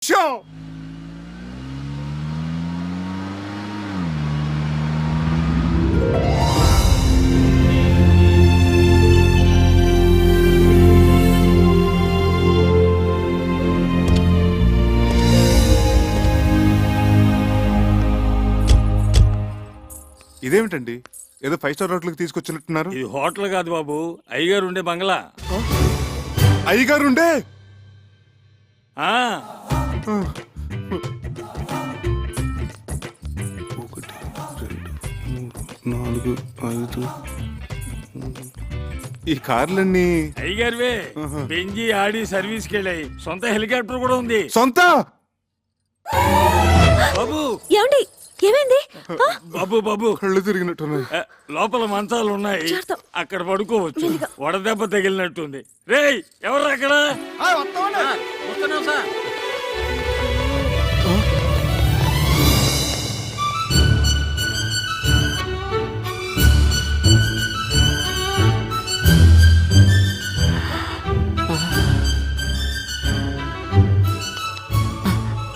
ఇదేమిటండి, ఏదో 5 స్టార్ హోటల్కి తీసుకొచ్చినట్టున్నారు? ఇది హోటల్ కాదు బాబు, అయ్యగారు ఉండే బంగ్లా. అయ్యగారు ఉండే? ఆ 1 2 3 4 5 ఈ కార్లన్నీ అయ్యగారివే. బెంజి ఆడి సర్వీస్కి వెళ్ళాయి. సొంత హెలికాప్టర్ కూడా ఉంది. సొంత? బాబు ఏమండి, ఏమైంది? బాబు బాబు కళ్ళు తిరిగినట్టున్నాయి. లోపల మంచాలు ఉన్నాయి, అక్కడ పడుకోవచ్చు. వడదెబ్బ తగిలినట్టుంది. రేయ్ ఎవరు అక్కడ? వస్తున్నాం సార్.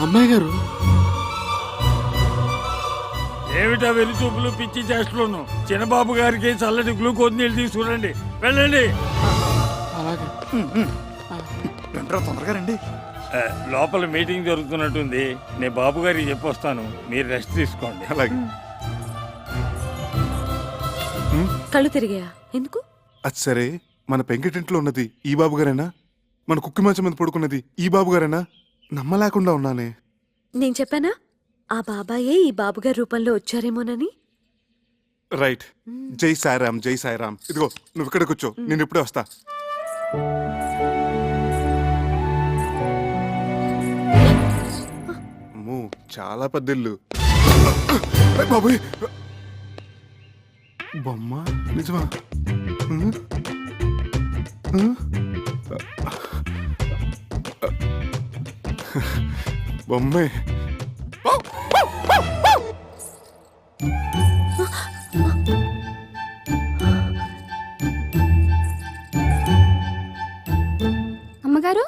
అమ్మాయి గారు, ఏమిటా వెలి చూపులు, పిచ్చి చేష్టలును? చిన్నబాబు గారికి చల్లటి గ్లూకోజ్ నీళ్ళు తీసుకురండి. వెళ్ళండి. అలాగే. తొందరగా రండి. లోపల మీటింగ్ జరుగుతున్నట్టుంది. నేను బాబు గారికి చెప్పొస్తాను, మీరు రెస్ట్ తీసుకోండి. అలాగే. కళ్ళు తిరిగాయా? ఎందుకు? అది సరే, మన పెంకిటింట్లో ఉన్నది ఈ బాబు గారేనా? మన కుక్కి మంచం మీద పడుకున్నది ఈ బాబు గారేనా? నమ్మలేకుండా ఉన్నానే. నేను చెప్పానా ఆ బాబాయే ఈ బాబుగారి రూపంలో వచ్చారేమోనని? రైట్. జై సాయిరామ్, జై సాయిరామ్. ఇదిగో నువ్వు ఇక్కడ కూర్చో, నేను ఇప్పుడే వస్తా. అమ్మో, చాలా పెద్దిల్లు. బాబోయ్, బొమ్మ నిజమా? బొమ్మే. అమ్మగారు,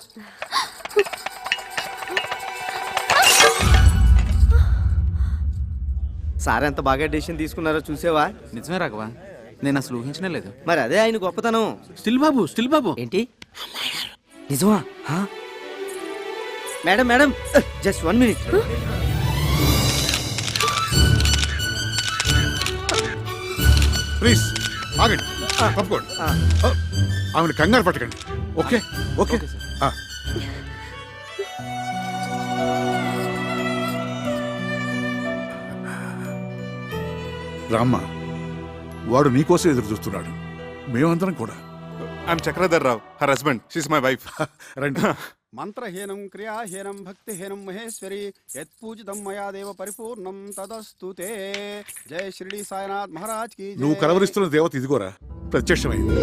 సార్ ఎంత బాగా డెసిషన్ తీసుకున్నారో చూసేవా? నిజమే రాఘవా, నేను అసలు ఊహించనే లేదు. మరి అదే ఆయన గొప్పతనం. స్టిల్ బాబు ఏంటి? నిజమా? Madam madam, just 1 minute. Please ఆగండి, తప్పుకోండి. ఆమెను కంగారు పట్టకండి. Okay okay. రామ్మా, వాడు నీకోసం ఎదురు చూస్తున్నాడు, మేమందరం కూడా. I'm Chakradhar Rao, her husband. She's my wife. రండి. మంత్రహీనం క్రియాహీనం భక్తిహీనం మహేశ్వరి యత్పూజితం మయా దేవ పరిపూర్ణం తదస్తుతే. జై షిరిడి సాయినాథ్ మహారాజ్ కి. నువ్వు కలవరిస్తున్న దేవత ఇదిగోరా, ప్రత్యక్షమైంది.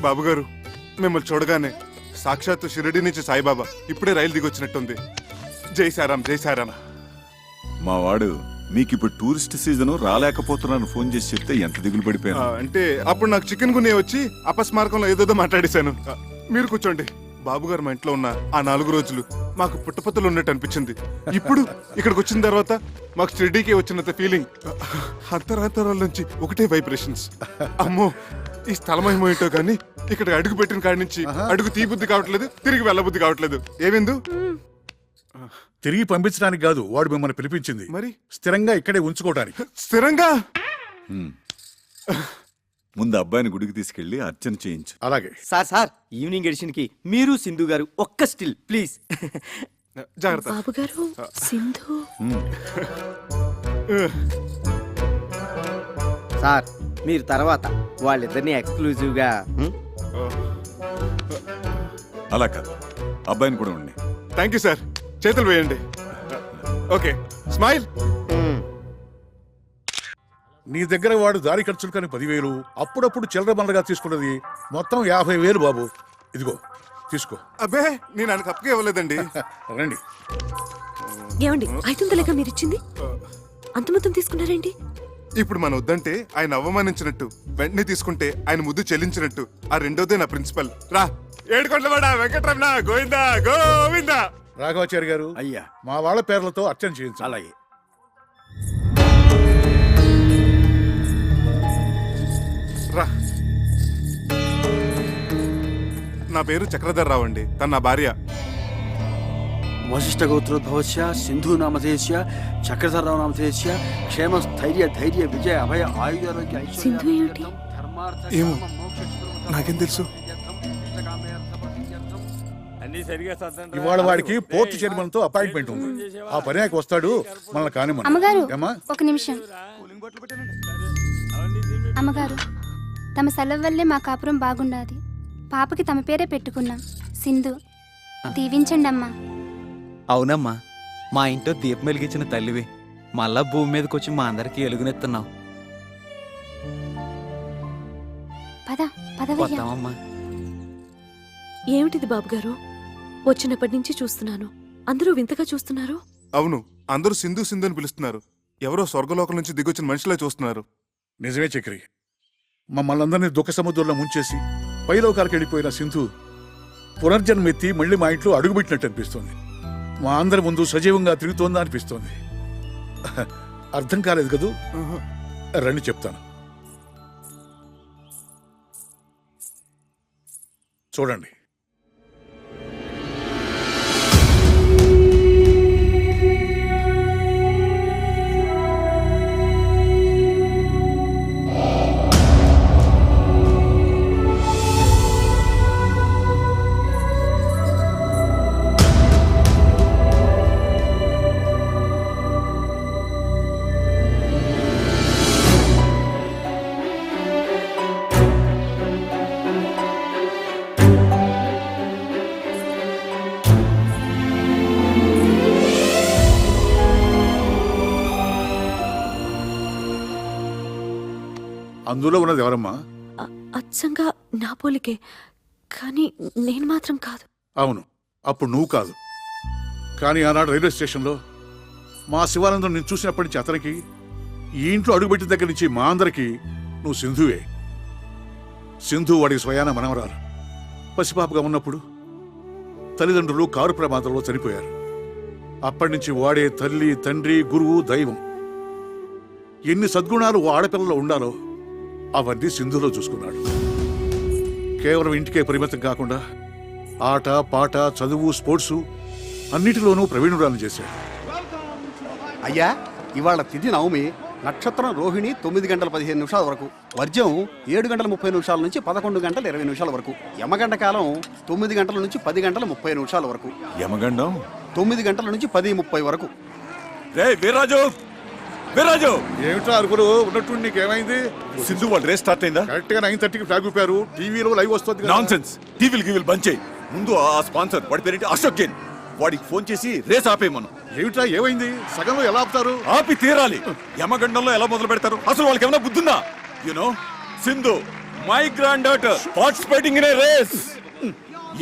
బాబు గారు, మిమ్మల్ని చూడగానే సాక్షాత్తు షిరిడి నుంచి సాయిబాబా ఇప్పుడే రైలు దిగొచ్చినట్టుంది. జై సారాం, జై సారాం. మా వాడు మీకిప్పుడు టూరిస్ట్ సీజన్ రాలేకపోతున్నాను ఫోన్ చేసి చెప్తే ఎంత దిగులు పడిపోయాను. అంటే అప్పుడు నాకు చికెన్ గున్నే వచ్చి అపస్మారకంలో ఏదోదో మాట్లాడేశాను. మీరు కూర్చోండి. బాబు గారు మా ఇంట్లో ఉన్న ఆ 4 రోజులు మాకు పుట్టపత్తలు ఉన్నట్టు అనిపించింది. ఇప్పుడు ఇక్కడికి వచ్చిన తర్వాత మాకు షిరిడీకి వచ్చినంత ఫీలింగ్. అంతరాంతరాల నుంచి ఒకటే వైబ్రేషన్స్. అమ్మో, ఈ స్థలమేమో ఏంటో కానీ ఇక్కడ అడుగు పెట్టిన కాడి నుంచి అడుగు తీబుద్ధి కావట్లేదు, తిరిగి వెళ్ళబుద్ధి కావట్లేదు. ఏమిందు? తిరిగి పంపించడానికి కాదు వాడు మిమ్మల్ని పిలిపించింది, మరి స్థిరంగా ఇక్కడే ఉంచుకోవడానికి. స్థిరంగా? ముందు అబ్బాయిని గుడికి తీసుకెళ్లి అర్చన చేయించు. అలాగే. సార్ ఈవినింగ్ ఎడిషన్ కి మీరు సింధు గారు ఒక్క స్టిల్ ప్లీజ్. జాగ్రత్త. బాబుగారు, సింధు. సార్ మీరు తర్వాత వాళ్ళిద్దరిని ఎక్స్క్లూజివ్ గా. అలా కాదు, అబ్బాయిని కూడా ఉండి. Thank you sir. చేతులు వేయండి. Okay, smile. నీ దగ్గర వాడు దారి ఖర్చులు కానీ 10,000, అప్పుడప్పుడు చిల్లర బండగా తీసుకున్నది మొత్తం 50,000 బాబు. ఇదిగో తీసుకో. అబ్బే నేను ఆయనకు అప్పకే ఇవ్వలేదండి. రండి. ఏమండి 500 మీరు ఇచ్చింది? అంత మొత్తం తీసుకున్నారేంటి? ఇప్పుడు మన వద్దంటే ఆయన అవమానించినట్టు, వెంటనే తీసుకుంటే ఆయన ముద్దు చెల్లించినట్టు. ఆ రెండోదే నా ప్రిన్సిపల్. రా ఏడుకొండలవాడ వెంకటరమణ గోవిందా గోవిందా. రాఘవాచారి గారు, అయ్యా మా వాళ్ళ పేర్లతో అర్చన చేయించాలి. అలాగే. రా. నా పేరు చక్రధర్రావు అండి, తన నా భార్య. వశిష్ఠ గోత్రోద్భవస్య సింధు నామధేయస్య చక్రధరరావు నామధేయస్య క్షేమ స్థైర్య ధైర్య విజయ అభయ ఆయుధారోగ్య సింధు ఏమిటి? ఏమో, నాకేం తెలుసు? అన్ని సరిగా సర్దండి. ఇవాళ వాడికి పోర్ట్ చైర్మన్ తో అపాయింట్మెంట్ ఉంది. ఆ పనికి వస్తాడు, మనల్ని కానిమ్మని. అమ్మగారు ఏమ్మా? ఒక నిమిషం. అమ్మగారు, తమ సెలవు వల్లే మా కాపురం బాగుండాది. పాపకి తమ పేరే పెట్టుకున్నాం, సింధు. దీవించండి అమ్మా. అవునమ్మా, మా ఇంట్లో దీపం వెలిగించిన తల్లివి. మళ్ళా భూమి మీదకి వచ్చి మా అందరికి ఎలుగునెత్తున్నావు. పద పదవయ్యా. వస్తామమ్మా. ఏమిటిది బాబుగారు? వచ్చినప్పటి నుంచి చూస్తున్నాను, అందరూ వింతగా చూస్తున్నారు. అవును, అందరూ సింధు సింధు అని పిలుస్తున్నారు. ఎవరో స్వర్గలోకం నుంచి దిగొచ్చిన మనిషిలా చూస్తున్నారు. నిజమే చక్రి. మమ్మల్ని అందరినీ దుఃఖ సముద్రంలో ముంచేసి పైలోకాలకు వెళ్ళిపోయిన సింధు పునర్జన్మెత్తి మళ్ళీ మా ఇంట్లో అడుగుపెట్టినట్టు అనిపిస్తుంది. మా అందరి ముందు సజీవంగా తిరుగుతోందా అనిపిస్తోంది. అర్థం కాలేదు కదూ? రండి చెప్తాను. చూడండి. అందులో ఉన్నది ఎవరమ్మా? అచ్చంగా నా పోలికే, కానీ నేను మాత్రం కాదు. అవును, అప్పుడు నువ్వు కాదు. కానీ ఆనాడు రైల్వే స్టేషన్లో మా శివానందం నేను చూసినప్పటి నుంచి అతనికి, ఈ ఇంట్లో అడుగుపెట్టిన దగ్గర నుంచి మా అందరికీ నువ్వు సింధువే. సింధు వాడికి స్వయాన మనవరాలు. పసిపాపగా ఉన్నప్పుడు తల్లిదండ్రులు కారు ప్రమాదంలో చనిపోయారు. అప్పటి నుంచి వాడే తల్లి, తండ్రి, గురువు, దైవం. ఎన్ని సద్గుణాలు ఓ ఆడపిల్లలో ఉండాలో అవన్నీ సింధులో చూసుకున్నాడు. కేవలం ఇంటికే పరిమితం కాకుండా ఆట, పాట, చదువు, స్పోర్ట్సు అన్నిటిలోనూ ప్రవీణురాలను చేశాడు. అయ్యా, ఇవాళ తిథి నవమి, నక్షత్రం రోహిణి 9 గంటల 15 నిమిషాల వరకు, వర్జం 7 గంటల 30 నిమిషాల నుంచి 11 గంటల 20 నిమిషాల వరకు, యమగంట కాలం 9 గంటల నుంచి 10 గంటల 30 నిమిషాల వరకు, యమగండం 9 గంటల నుంచి 10:30 వరకు. రే వీర్రాజు, వీర్రాజు, ఏమిటో అరుగురు ఉన్నట్టు నీకేమైంది? సింధు వాళ్ళ రేస్ స్టార్ట్ అయిందా? కరెక్ట్ గా 9:30కి ఫ్లాగ్ ఊపారు. టీవీలో లైవ్ వస్తుంది కదా. నాన్సెన్స్. టీవీలు బంద్ చేయి. ముందు ఆ స్పాన్సర్ వాడి పేరేంటి, అశోక్ జైన్, వాడికి ఫోన్ చేసి రేస్ ఆపేయమను. ఏమిటా ఏమైంది? సగంలో ఎలా ఆపుతారు? ఆపి తీరాలి. యమగండంలో ఎలా మొదలు పెడతారు? అసలు వాళ్ళకి ఏమైనా బుద్ధిందా? You know, Sindhu my granddaughter participating in a race.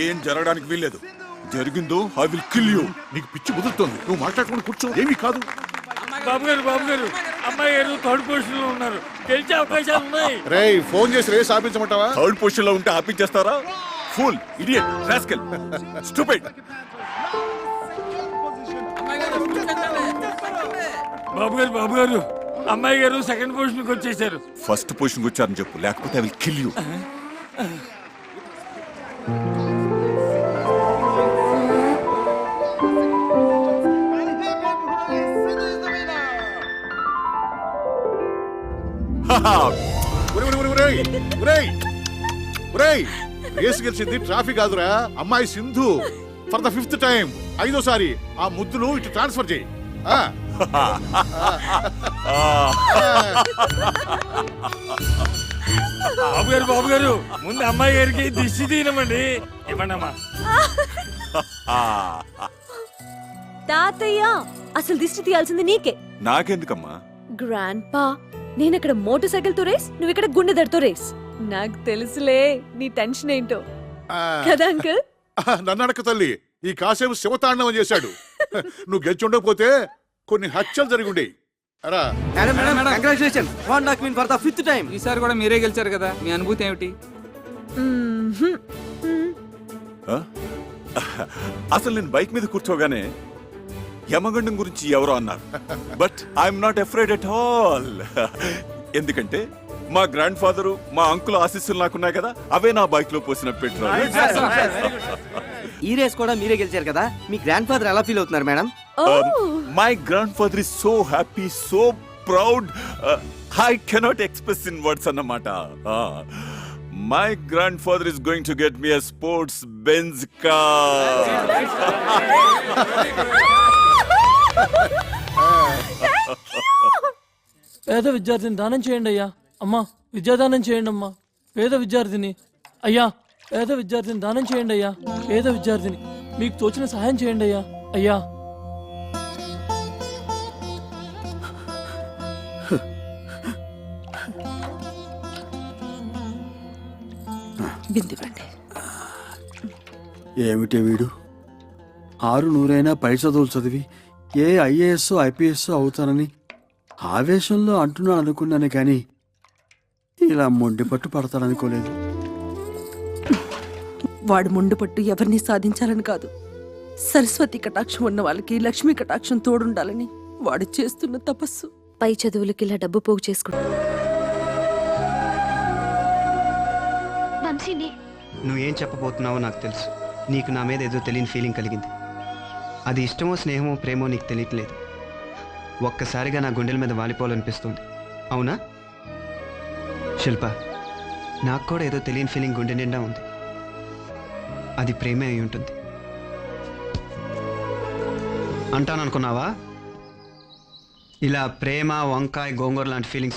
ఏం జరగడానికి వీల్లేదు. జరిగిందో ఐ విల్ కిల్ యూ. నీకు పిచ్చి కుదురుతోంది. నువ్వు మాట్లాడుకుని కూర్చో. ఏమీ కాదు. బాబు గారు, బాబు గారు, అమ్మాయి గారు థర్డ్ పొజిషన్ లో ఉన్నారు. గెలిచే అవకాశాలు ఉన్నాయి. రేయ్, ఫోన్ చేసి రేస్ ఆపించమంటావా? థర్డ్ పొజిషన్ లో ఉంటే ఆపించేస్తారా? Fool, idiot, rascal, stupid. బాబు గారు, బాబు గారు, అమ్మాయి గారు సెకండ్ పొజిషన్ కి వచ్చేసారు. ఫస్ట్ పొజిషన్ వచ్చారని చెప్పు, లేకపోతే I will kill you. Race గెలిచింది ట్రాఫిక్ కాదురా, అమ్మాయి Sindhu. For the 5th time, 5వ సారి ఆ ముద్దును ఇటు ట్రాన్స్ఫర్ చేయి. బాబు గారు, బాబు గారు, ముందు అమ్మాయి గారికి దిష్టి తీయనమండి. ఇవ్వండమ్మా. తాతయ్య, అసలు దిష్టి తీయాల్సింది నీకే. నాకెందుకమ్మా? గ్రాండ్ పా, నేను ఇక్కడ మోటార్ సైకిల్ తో రేస్, నువ్వు ఇక్కడ గుండె దడతో రేస్. నాకు తెలుసులే నీ టెన్షన్ ఏంటో ఆ, కదా అంకుల్. నన్ను అడక తల్లి, ఈ కాసేపు శివతాండవం చేశాడు. నువ్వు గెలిచి ఉండకపోతే కొన్ని హత్యలు జరిగి ఉండేవి. అరా ఈసారి కూడా మీరే గెలిచారు కదా, మీ అనుభూతి ఏమిటి? ఆ? అసలు నేను బైక్ మీద కూర్చోగానే యమగండం గురించి ఎవరో అన్నారు, but I'm not afraid at all. ఎందుకంటే మా గ్రాండ్ ఫాదరు, మా అంకుల్ ఆశీస్సులు నాకున్నాయి కదా, అవే నా బైక్ లో పోసిన పెట్రోల్. ఈ రేస్ కూడా మీరే గెలిచారు కదా, మీ గ్రాండ్ ఫాదర్ ఎలా ఫీల్ అవుతున్నారు madam? My grandfather is so happy, so proud, I cannot express in words అన్నమాట. My grandfather is going to get me a sports Benz car. పేద విద్యార్థిని దానం చేయండి అయ్యా. అమ్మా విద్యాదానం చేయండి అమ్మా. పేద విద్యార్థిని అయ్యా, పేద విద్యార్థిని దానం చేయండి అయ్యా. పేద విద్యార్థిని మీకు తోచిన సహాయం చేయండి అయ్యా. అయ్యా ఏమిటే వీడు 600 పై చదువులు చదివి ఏ ఐఏఎస్ ఐపీఎస్ అవుతానని ఆవేశంలో అంటున్నాను అనుకున్నాను, కానీ ఇలా మొండి పట్టు పడతాడనుకోలేదు. వాడు మొండి పట్టు ఎవరిని సాధించాలని కాదు, సరస్వతి కటాక్షం ఉన్న వాళ్ళకి లక్ష్మీ కటాక్షం తోడుండాలని వాడు చేస్తున్న తపస్సు. పై చదువులకి ఇలా డబ్బు పోగు చేసుకుంటా. నువ్వేం చెప్పబోతున్నావో నాకు తెలుసు. నీకు నా మీద ఏదో తెలియని ఫీలింగ్ కలిగింది. అది ఇష్టమో స్నేహమో ప్రేమో నీకు తెలియట్లేదు. ఒక్కసారిగా నా గుండెల మీద వాలిపోవాలనిపిస్తుంది. అవునా శిల్ప? నాకు కూడా ఏదో తెలియని ఫీలింగ్ గుండె నిండా ఉంది. అది ప్రేమే అయి ఉంటుంది అంటాననుకున్నావా? ఇలా ప్రేమ, వంకాయ, గోంగూర లాంటి ఫీలింగ్స్